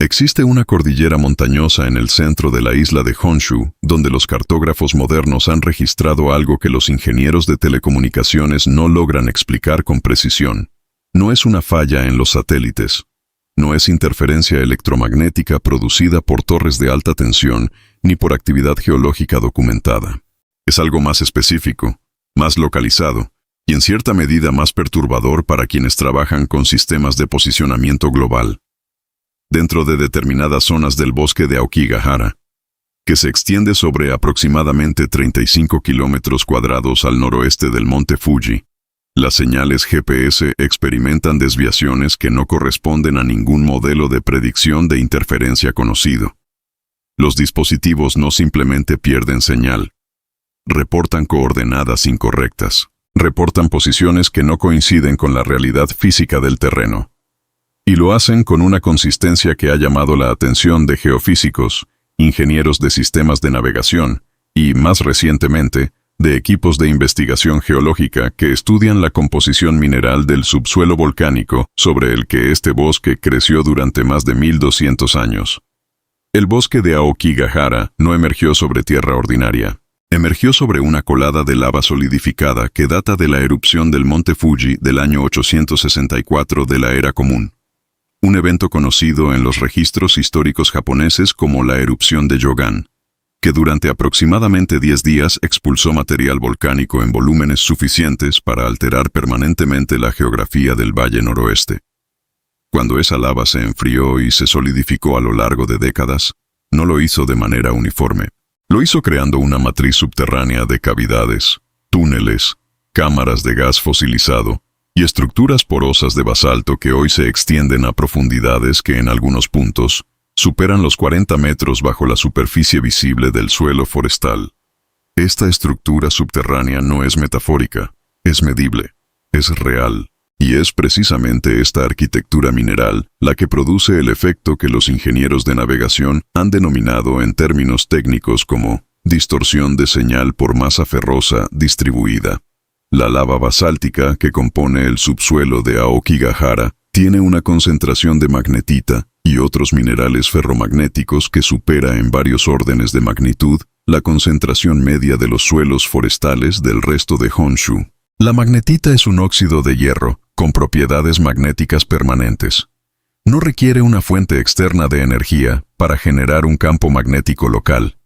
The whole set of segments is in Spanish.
Existe una cordillera montañosa en el centro de la isla de Honshu, donde los cartógrafos modernos han registrado algo que los ingenieros de telecomunicaciones no logran explicar con precisión. No es una falla en los satélites. No es interferencia electromagnética producida por torres de alta tensión ni por actividad geológica documentada. Es algo más específico, más localizado y en cierta medida más perturbador para quienes trabajan con sistemas de posicionamiento global. Dentro de determinadas zonas del bosque de Aokigahara, que se extiende sobre aproximadamente 35 kilómetros cuadrados al noroeste del monte Fuji, las señales GPS experimentan desviaciones que no corresponden a ningún modelo de predicción de interferencia conocido. Los dispositivos no simplemente pierden señal, reportan coordenadas incorrectas, reportan posiciones que no coinciden con la realidad física del terreno. Y lo hacen con una consistencia que ha llamado la atención de geofísicos, ingenieros de sistemas de navegación y, más recientemente, de equipos de investigación geológica que estudian la composición mineral del subsuelo volcánico sobre el que este bosque creció durante más de 1200 años. El bosque de Aokigahara no emergió sobre tierra ordinaria. Emergió sobre una colada de lava solidificada que data de la erupción del monte Fuji del año 864 de la Era Común. Un evento conocido en los registros históricos japoneses como la erupción de Yogan, que durante aproximadamente 10 días expulsó material volcánico en volúmenes suficientes para alterar permanentemente la geografía del valle noroeste. Cuando esa lava se enfrió y se solidificó a lo largo de décadas, no lo hizo de manera uniforme. Lo hizo creando una matriz subterránea de cavidades, túneles, cámaras de gas fosilizado, y estructuras porosas de basalto que hoy se extienden a profundidades que en algunos puntos superan los 40 metros bajo la superficie visible del suelo forestal. Esta estructura subterránea no es metafórica, es medible, es real, y es precisamente esta arquitectura mineral la que produce el efecto que los ingenieros de navegación han denominado en términos técnicos como distorsión de señal por masa ferrosa distribuida. La lava basáltica que compone el subsuelo de Aokigahara tiene una concentración de magnetita y otros minerales ferromagnéticos que supera en varios órdenes de magnitud la concentración media de los suelos forestales del resto de Honshu. La magnetita es un óxido de hierro con propiedades magnéticas permanentes. No requiere una fuente externa de energía para generar un campo magnético local.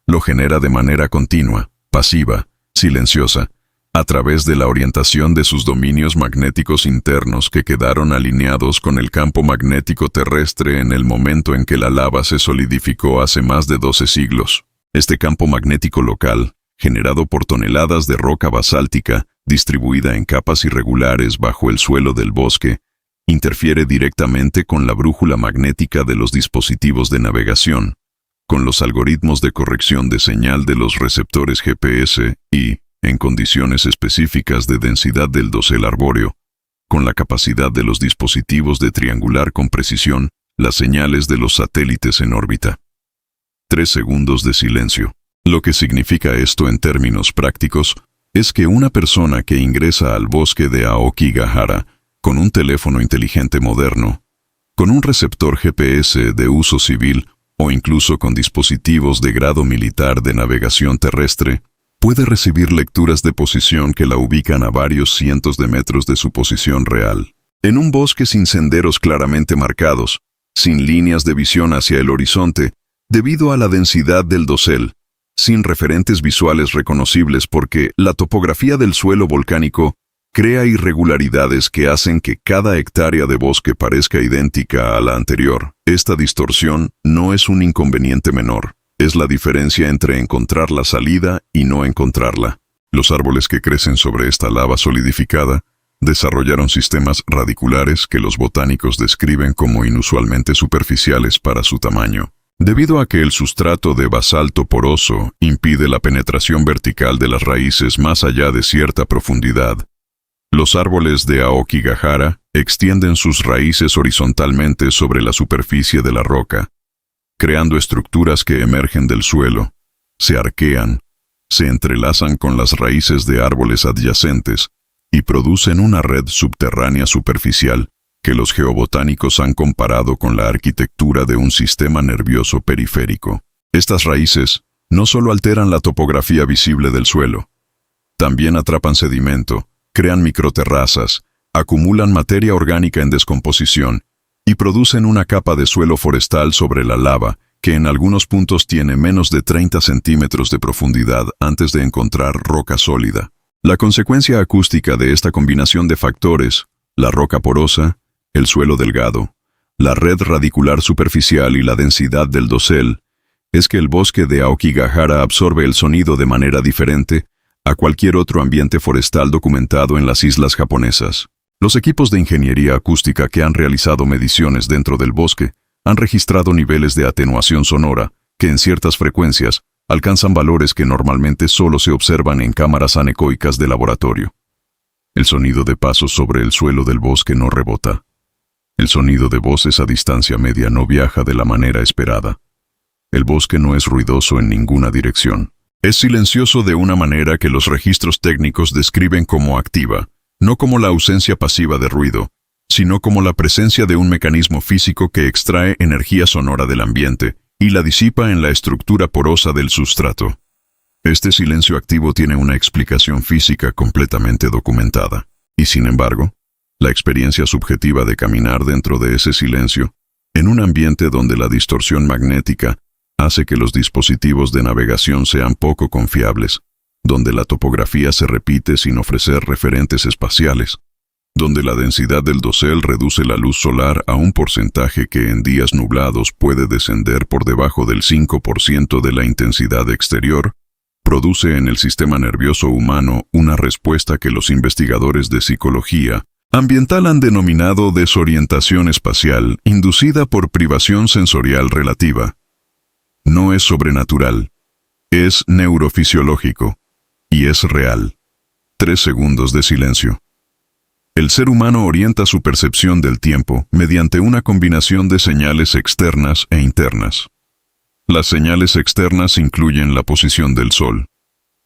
Lo genera de manera continua, pasiva, silenciosa, a través de la orientación de sus dominios magnéticos internos que quedaron alineados con el campo magnético terrestre en el momento en que la lava se solidificó hace más de 12 siglos. Este campo magnético local, generado por toneladas de roca basáltica, distribuida en capas irregulares bajo el suelo del bosque, interfiere directamente con la brújula magnética de los dispositivos de navegación, con los algoritmos de corrección de señal de los receptores GPS y, en condiciones específicas de densidad del dosel arbóreo, con la capacidad de los dispositivos de triangular con precisión las señales de los satélites en órbita. 3 segundos de silencio. Lo que significa esto en términos prácticos es que una persona que ingresa al bosque de Aokigahara con un teléfono inteligente moderno, con un receptor GPS de uso civil o incluso con dispositivos de grado militar de navegación terrestre, puede recibir lecturas de posición que la ubican a varios cientos de metros de su posición real. En un bosque sin senderos claramente marcados, sin líneas de visión hacia el horizonte, debido a la densidad del dosel, sin referentes visuales reconocibles porque la topografía del suelo volcánico crea irregularidades que hacen que cada hectárea de bosque parezca idéntica a la anterior. Esta distorsión no es un inconveniente menor. Es la diferencia entre encontrar la salida y no encontrarla. Los árboles que crecen sobre esta lava solidificada desarrollaron sistemas radiculares que los botánicos describen como inusualmente superficiales para su tamaño. Debido a que el sustrato de basalto poroso impide la penetración vertical de las raíces más allá de cierta profundidad, los árboles de Aokigahara extienden sus raíces horizontalmente sobre la superficie de la roca, creando estructuras que emergen del suelo, se arquean, se entrelazan con las raíces de árboles adyacentes y producen una red subterránea superficial que los geobotánicos han comparado con la arquitectura de un sistema nervioso periférico. Estas raíces no solo alteran la topografía visible del suelo, también atrapan sedimento, crean microterrazas, acumulan materia orgánica en descomposición y producen una capa de suelo forestal sobre la lava que en algunos puntos tiene menos de 30 centímetros de profundidad antes de encontrar roca sólida. La consecuencia acústica de esta combinación de factores, la roca porosa, el suelo delgado, la red radicular superficial y la densidad del dosel, es que el bosque de Aokigahara absorbe el sonido de manera diferente a cualquier otro ambiente forestal documentado en las islas japonesas. Los equipos de ingeniería acústica que han realizado mediciones dentro del bosque han registrado niveles de atenuación sonora que en ciertas frecuencias alcanzan valores que normalmente solo se observan en cámaras anecoicas de laboratorio. El sonido de pasos sobre el suelo del bosque no rebota. El sonido de voces a distancia media no viaja de la manera esperada. El bosque no es ruidoso en ninguna dirección. Es silencioso de una manera que los registros técnicos describen como activa, no como la ausencia pasiva de ruido, sino como la presencia de un mecanismo físico que extrae energía sonora del ambiente y la disipa en la estructura porosa del sustrato. Este silencio activo tiene una explicación física completamente documentada, y sin embargo, la experiencia subjetiva de caminar dentro de ese silencio, en un ambiente donde la distorsión magnética hace que los dispositivos de navegación sean poco confiables, donde la topografía se repite sin ofrecer referentes espaciales, donde la densidad del dosel reduce la luz solar a un porcentaje que en días nublados puede descender por debajo del 5% de la intensidad exterior, produce en el sistema nervioso humano una respuesta que los investigadores de psicología ambiental han denominado desorientación espacial inducida por privación sensorial relativa. No es sobrenatural, es neurofisiológico, y es real. 3 segundos de silencio. El ser humano orienta su percepción del tiempo mediante una combinación de señales externas e internas. Las señales externas incluyen la posición del sol,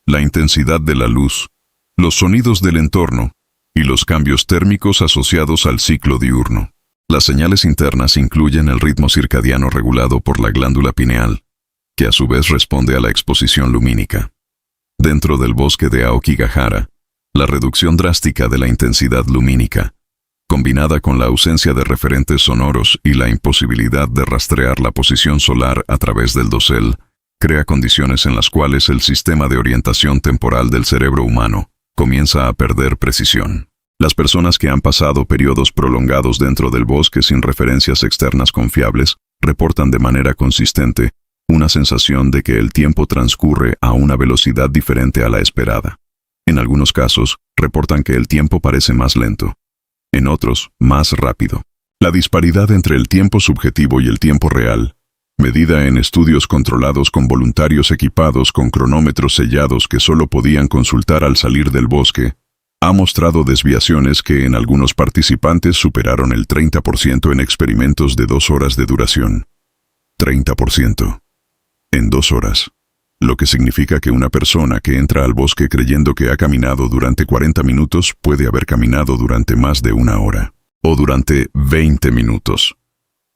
la intensidad de la luz, los sonidos del entorno y los cambios térmicos asociados al ciclo diurno. Las señales internas incluyen el ritmo circadiano regulado por la glándula pineal, que a su vez responde a la exposición lumínica. Dentro del bosque de Aokigahara, la reducción drástica de la intensidad lumínica, combinada con la ausencia de referentes sonoros y la imposibilidad de rastrear la posición solar a través del dosel, crea condiciones en las cuales el sistema de orientación temporal del cerebro humano comienza a perder precisión. Las personas que han pasado periodos prolongados dentro del bosque sin referencias externas confiables reportan de manera consistente una sensación de que el tiempo transcurre a una velocidad diferente a la esperada. En algunos casos, reportan que el tiempo parece más lento. En otros, más rápido. La disparidad entre el tiempo subjetivo y el tiempo real, medida en estudios controlados con voluntarios equipados con cronómetros sellados que solo podían consultar al salir del bosque, ha mostrado desviaciones que en algunos participantes superaron el 30% en experimentos de 2 horas de duración. 30%. En 2 horas. Lo que significa que una persona que entra al bosque creyendo que ha caminado durante 40 minutos puede haber caminado durante más de 1 hora, o durante 20 minutos.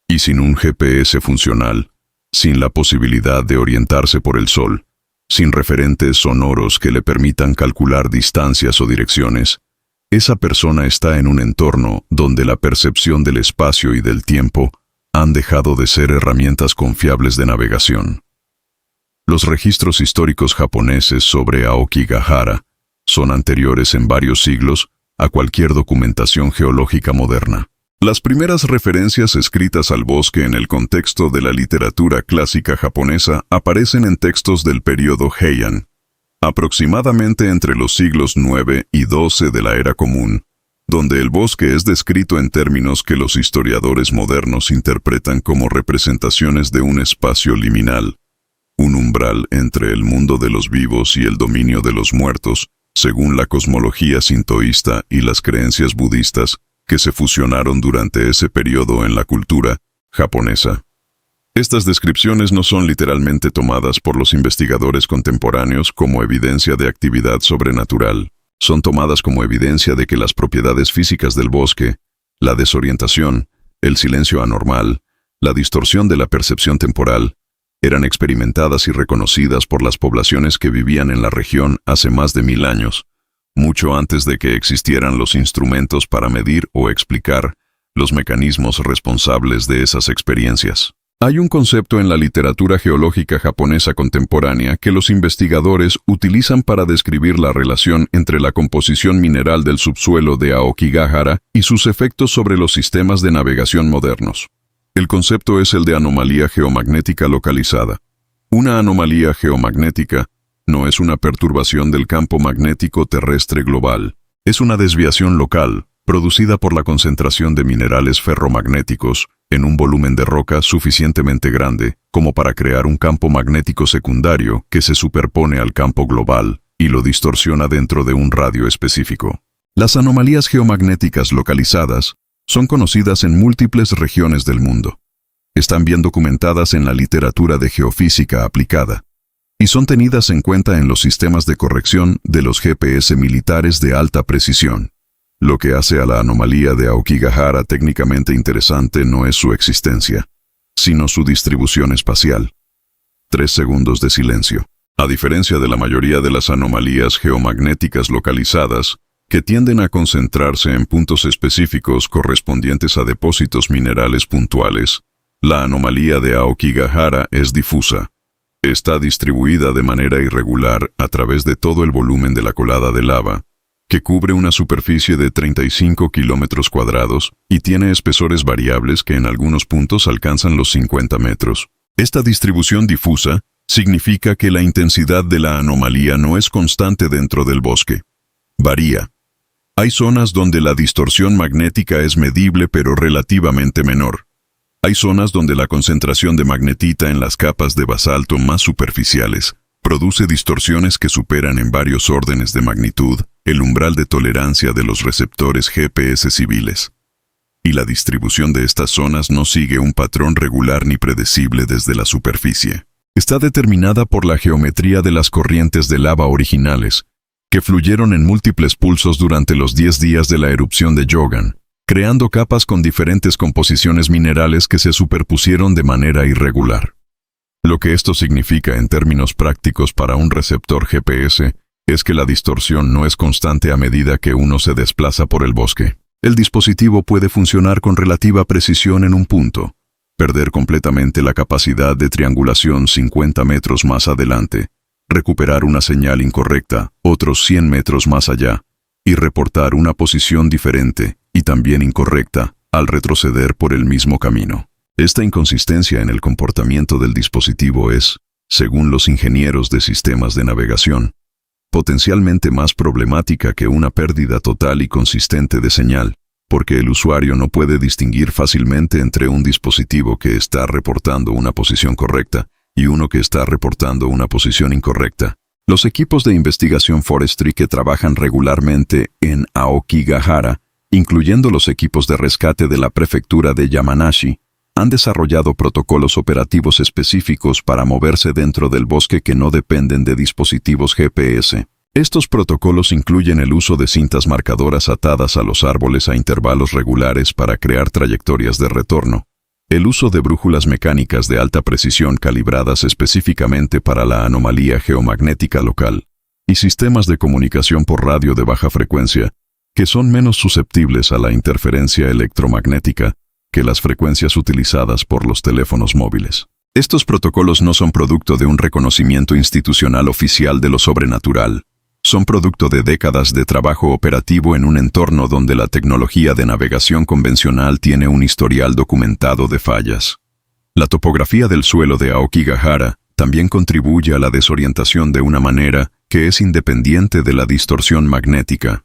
Y sin un GPS funcional, sin la posibilidad de orientarse por el sol, sin referentes sonoros que le permitan calcular distancias o direcciones, esa persona está en un entorno donde la percepción del espacio y del tiempo han dejado de ser herramientas confiables de navegación. Los registros históricos japoneses sobre Aokigahara son anteriores en varios siglos a cualquier documentación geológica moderna. Las primeras referencias escritas al bosque en el contexto de la literatura clásica japonesa aparecen en textos del período Heian, aproximadamente entre los siglos IX y XII de la Era Común, donde el bosque es descrito en términos que los historiadores modernos interpretan como representaciones de un espacio liminal, un umbral entre el mundo de los vivos y el dominio de los muertos, según la cosmología sintoísta y las creencias budistas que se fusionaron durante ese periodo en la cultura japonesa. Estas descripciones no son literalmente tomadas por los investigadores contemporáneos como evidencia de actividad sobrenatural. Son tomadas como evidencia de que las propiedades físicas del bosque La desorientación, el silencio anormal, la distorsión de la percepción temporal, eran experimentadas y reconocidas por las poblaciones que vivían en la región hace más de 1000 años, mucho antes de que existieran los instrumentos para medir o explicar los mecanismos responsables de esas experiencias. Hay un concepto en la literatura geológica japonesa contemporánea que los investigadores utilizan para describir la relación entre la composición mineral del subsuelo de Aokigahara y sus efectos sobre los sistemas de navegación modernos. El concepto es el de anomalía geomagnética localizada. Una anomalía geomagnética no es una perturbación del campo magnético terrestre global. Es una desviación local, producida por la concentración de minerales ferromagnéticos en un volumen de roca suficientemente grande como para crear un campo magnético secundario que se superpone al campo global y lo distorsiona dentro de un radio específico. Las anomalías geomagnéticas localizadas son conocidas en múltiples regiones del mundo. Están bien documentadas en la literatura de geofísica aplicada y son tenidas en cuenta en los sistemas de corrección de los GPS militares de alta precisión. Lo que hace a la anomalía de Aokigahara técnicamente interesante no es su existencia, sino su distribución espacial. 3 segundos de silencio. A diferencia de la mayoría de las anomalías geomagnéticas localizadas, que tienden a concentrarse en puntos específicos correspondientes a depósitos minerales puntuales, la anomalía de Aokigahara es difusa. Está distribuida de manera irregular a través de todo el volumen de la colada de lava, que cubre una superficie de 35 kilómetros cuadrados y tiene espesores variables que en algunos puntos alcanzan los 50 metros. Esta distribución difusa significa que la intensidad de la anomalía no es constante dentro del bosque. Varía. Hay zonas donde la distorsión magnética es medible pero relativamente menor. Hay zonas donde la concentración de magnetita en las capas de basalto más superficiales produce distorsiones que superan en varios órdenes de magnitud el umbral de tolerancia de los receptores GPS civiles. Y la distribución de estas zonas no sigue un patrón regular ni predecible desde la superficie. Está determinada por la geometría de las corrientes de lava originales, que fluyeron en múltiples pulsos durante los 10 días de la erupción de Yogan, creando capas con diferentes composiciones minerales que se superpusieron de manera irregular. Lo que esto significa en términos prácticos para un receptor GPS es que la distorsión no es constante a medida que uno se desplaza por el bosque. El dispositivo puede funcionar con relativa precisión en un punto, perder completamente la capacidad de triangulación 50 metros más adelante, recuperar una señal incorrecta otros 100 metros más allá, y reportar una posición diferente y también incorrecta al retroceder por el mismo camino. Esta inconsistencia en el comportamiento del dispositivo es, según los ingenieros de sistemas de navegación, potencialmente más problemática que una pérdida total y consistente de señal, porque el usuario no puede distinguir fácilmente entre un dispositivo que está reportando una posición correcta y uno que está reportando una posición incorrecta. Los equipos de investigación forestry que trabajan regularmente en Aokigahara, incluyendo los equipos de rescate de la prefectura de Yamanashi, han desarrollado protocolos operativos específicos para moverse dentro del bosque que no dependen de dispositivos GPS. Estos protocolos incluyen el uso de cintas marcadoras atadas a los árboles a intervalos regulares para crear trayectorias de retorno, el uso de brújulas mecánicas de alta precisión calibradas específicamente para la anomalía geomagnética local, y sistemas de comunicación por radio de baja frecuencia, que son menos susceptibles a la interferencia electromagnética que las frecuencias utilizadas por los teléfonos móviles. Estos protocolos no son producto de un reconocimiento institucional oficial de lo sobrenatural. Son producto de décadas de trabajo operativo en un entorno donde la tecnología de navegación convencional tiene un historial documentado de fallas. La topografía del suelo de Aokigahara también contribuye a la desorientación de una manera que es independiente de la distorsión magnética.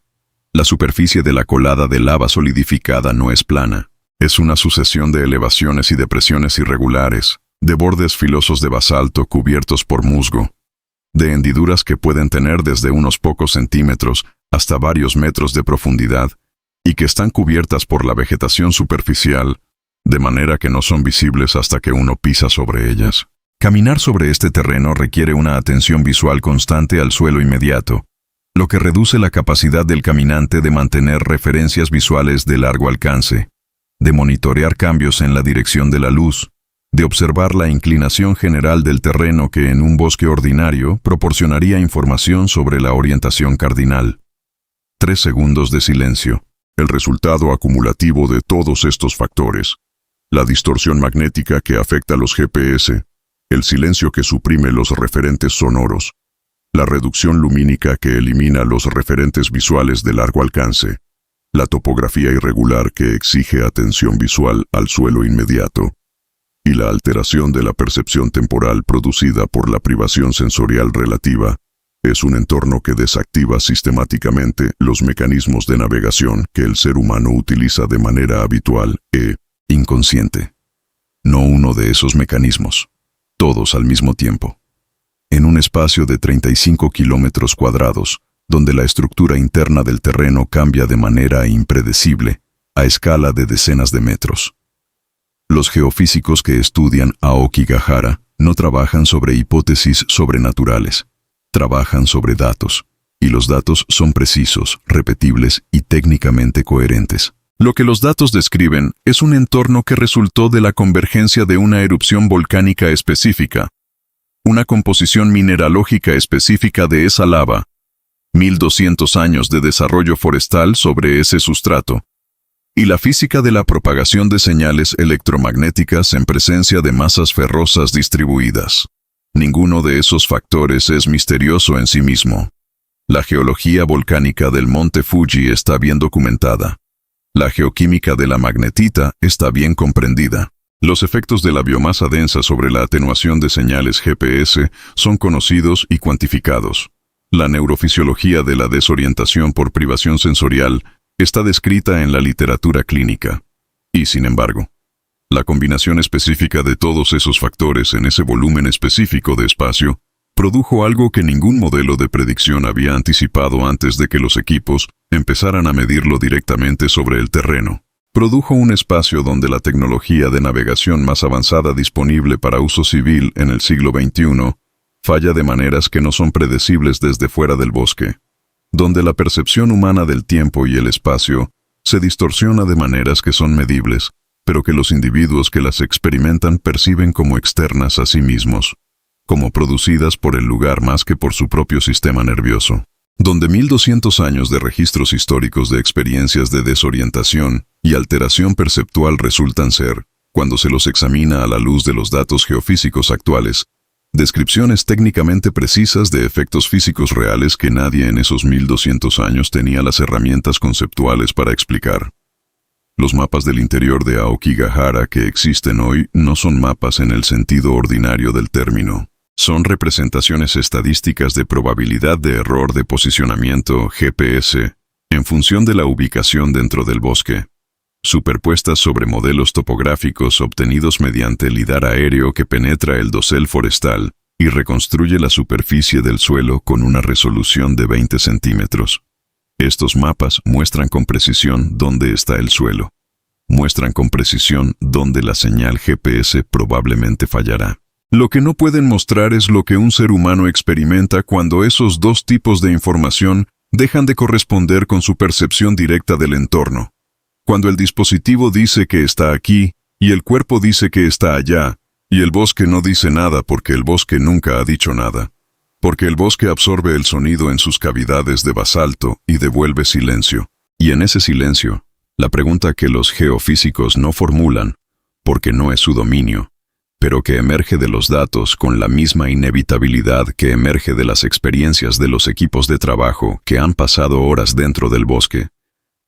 La superficie de la colada de lava solidificada no es plana. Es una sucesión de elevaciones y depresiones irregulares, de bordes filosos de basalto cubiertos por musgo, de hendiduras que pueden tener desde unos pocos centímetros hasta varios metros de profundidad y que están cubiertas por la vegetación superficial, de manera que no son visibles hasta que uno pisa sobre ellas. Caminar sobre este terreno requiere una atención visual constante al suelo inmediato, lo que reduce la capacidad del caminante de mantener referencias visuales de largo alcance, de monitorear cambios en la dirección de la luz, de observar la inclinación general del terreno que en un bosque ordinario proporcionaría información sobre la orientación cardinal. 3 segundos de silencio. El resultado acumulativo de todos estos factores, la distorsión magnética que afecta a los GPS, el silencio que suprime los referentes sonoros, la reducción lumínica que elimina los referentes visuales de largo alcance, la topografía irregular que exige atención visual al suelo inmediato, y la alteración de la percepción temporal producida por la privación sensorial relativa, es un entorno que desactiva sistemáticamente los mecanismos de navegación que el ser humano utiliza de manera habitual e inconsciente. No uno de esos mecanismos, todos al mismo tiempo. En un espacio de 35 kilómetros cuadrados, donde la estructura interna del terreno cambia de manera impredecible, a escala de decenas de metros. Los geofísicos que estudian Aokigahara no trabajan sobre hipótesis sobrenaturales, trabajan sobre datos, y los datos son precisos, repetibles y técnicamente coherentes. Lo que los datos describen es un entorno que resultó de la convergencia de una erupción volcánica específica, una composición mineralógica específica de esa lava, 1200 años de desarrollo forestal sobre ese sustrato, y la física de la propagación de señales electromagnéticas en presencia de masas ferrosas distribuidas. Ninguno de esos factores es misterioso en sí mismo. La geología volcánica del monte Fuji está bien documentada. La geoquímica de la magnetita está bien comprendida. Los efectos de la biomasa densa sobre la atenuación de señales GPS son conocidos y cuantificados. La neurofisiología de la desorientación por privación sensorial está descrita en la literatura clínica. Y, sin embargo, la combinación específica de todos esos factores en ese volumen específico de espacio produjo algo que ningún modelo de predicción había anticipado antes de que los equipos empezaran a medirlo directamente sobre el terreno. Produjo un espacio donde la tecnología de navegación más avanzada disponible para uso civil en el siglo XXI falla de maneras que no son predecibles desde fuera del bosque, donde la percepción humana del tiempo y el espacio se distorsiona de maneras que son medibles, pero que los individuos que las experimentan perciben como externas a sí mismos, como producidas por el lugar más que por su propio sistema nervioso. Donde 1200 años de registros históricos de experiencias de desorientación y alteración perceptual resultan ser, cuando se los examina a la luz de los datos geofísicos actuales, descripciones técnicamente precisas de efectos físicos reales que nadie en esos 1200 años tenía las herramientas conceptuales para explicar. Los mapas del interior de Aokigahara que existen hoy no son mapas en el sentido ordinario del término. Son representaciones estadísticas de probabilidad de error de posicionamiento GPS en función de la ubicación dentro del bosque, superpuestas sobre modelos topográficos obtenidos mediante lidar aéreo que penetra el dosel forestal y reconstruye la superficie del suelo con una resolución de 20 centímetros. Estos mapas muestran con precisión dónde está el suelo. Muestran con precisión dónde la señal GPS probablemente fallará. Lo que no pueden mostrar es lo que un ser humano experimenta cuando esos dos tipos de información dejan de corresponder con su percepción directa del entorno. Cuando el dispositivo dice que está aquí, y el cuerpo dice que está allá, y el bosque no dice nada porque el bosque nunca ha dicho nada. Porque el bosque absorbe el sonido en sus cavidades de basalto y devuelve silencio. Y en ese silencio, la pregunta que los geofísicos no formulan, porque no es su dominio, pero que emerge de los datos con la misma inevitabilidad que emerge de las experiencias de los equipos de trabajo que han pasado horas dentro del bosque,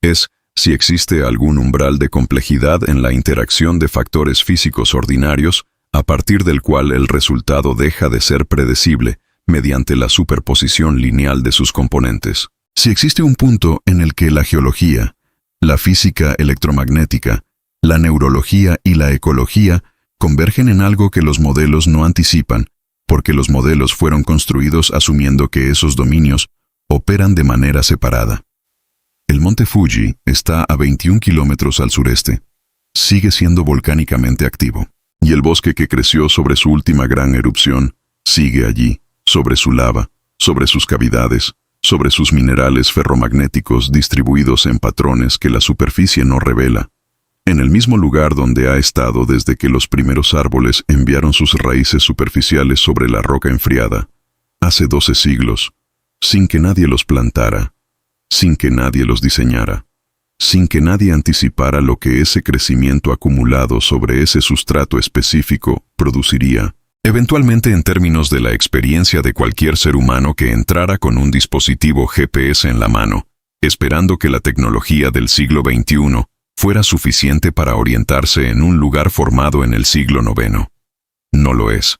es si existe algún umbral de complejidad en la interacción de factores físicos ordinarios, a partir del cual el resultado deja de ser predecible mediante la superposición lineal de sus componentes. Si existe un punto en el que la geología, la física electromagnética, la neurología y la ecología convergen en algo que los modelos no anticipan, porque los modelos fueron construidos asumiendo que esos dominios operan de manera separada. El monte Fuji está a 21 kilómetros al sureste. Sigue siendo volcánicamente activo, y el bosque que creció sobre su última gran erupción sigue allí, sobre su lava, sobre sus cavidades, sobre sus minerales ferromagnéticos distribuidos en patrones que la superficie no revela, en el mismo lugar donde ha estado desde que los primeros árboles enviaron sus raíces superficiales sobre la roca enfriada, hace 12 siglos, sin que nadie los plantara, sin que nadie los diseñara, sin que nadie anticipara lo que ese crecimiento acumulado sobre ese sustrato específico produciría, eventualmente en términos de la experiencia de cualquier ser humano que entrara con un dispositivo GPS en la mano, esperando que la tecnología del siglo XXI fuera suficiente para orientarse en un lugar formado en el siglo IX. No lo es.